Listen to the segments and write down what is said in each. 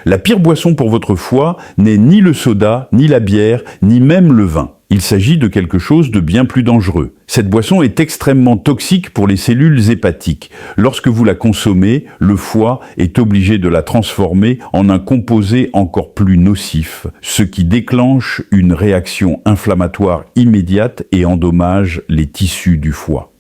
La pire boisson pour votre foie n'est ni le soda, ni la bière, ni même le vin. Il s'agit de quelque chose de bien plus dangereux. Cette boisson est extrêmement toxique pour les cellules hépatiques. Lorsque vous la consommez, le foie est obligé de la transformer en un composé encore plus nocif, ce qui déclenche une réaction inflammatoire immédiate et endommage les tissus du foie.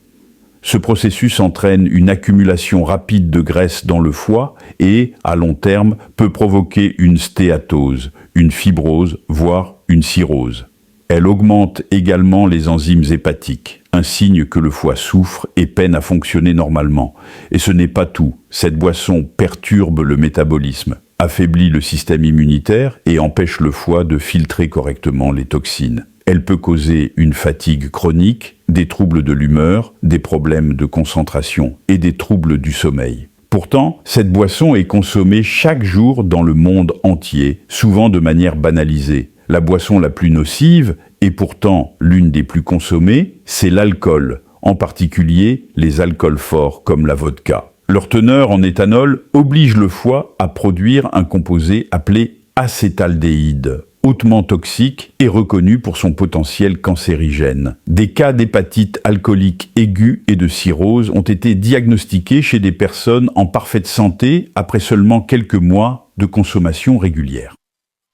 Ce processus entraîne une accumulation rapide de graisse dans le foie et, à long terme, peut provoquer une stéatose, une fibrose, voire une cirrhose. Elle augmente également les enzymes hépatiques, un signe que le foie souffre et peine à fonctionner normalement. Et ce n'est pas tout. Cette boisson perturbe le métabolisme, affaiblit le système immunitaire et empêche le foie de filtrer correctement les toxines. Elle peut causer une fatigue chronique, des troubles de l'humeur, des problèmes de concentration et des troubles du sommeil. Pourtant, cette boisson est consommée chaque jour dans le monde entier, souvent de manière banalisée. La boisson la plus nocive, et pourtant l'une des plus consommées, c'est l'alcool, en particulier les alcools forts comme la vodka. Leur teneur en éthanol oblige le foie à produire un composé appelé acétaldéhyde, hautement toxique et reconnu pour son potentiel cancérigène. Des cas d'hépatite alcoolique aiguë et de cirrhose ont été diagnostiqués chez des personnes en parfaite santé après seulement quelques mois de consommation régulière.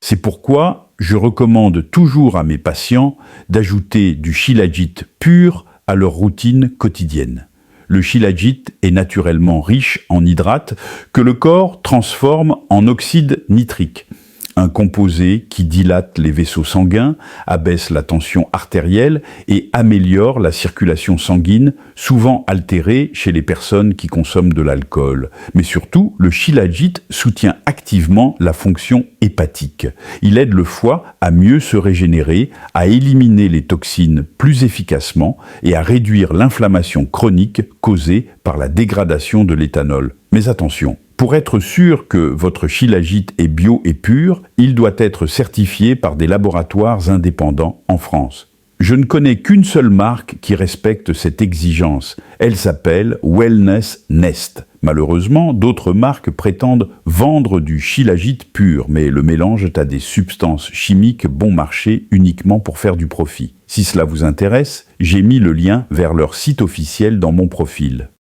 C'est pourquoi je recommande toujours à mes patients d'ajouter du shilajit pur à leur routine quotidienne. Le shilajit est naturellement riche en hydrates que le corps transforme en oxyde nitrique, un composé qui dilate les vaisseaux sanguins, abaisse la tension artérielle et améliore la circulation sanguine, souvent altérée chez les personnes qui consomment de l'alcool. Mais surtout, le shilajit soutient activement la fonction hépatique. Il aide le foie à mieux se régénérer, à éliminer les toxines plus efficacement et à réduire l'inflammation chronique causée par la dégradation de l'éthanol. Mais attention, pour être sûr que votre shilajit est bio et pur, il doit être certifié par des laboratoires indépendants en France. Je ne connais qu'une seule marque qui respecte cette exigence. Elle s'appelle Wellness Nest. Malheureusement, d'autres marques prétendent vendre du shilajit pur, mais le mélangent à des substances chimiques bon marché uniquement pour faire du profit. Si cela vous intéresse, j'ai mis le lien vers leur site officiel dans mon profil.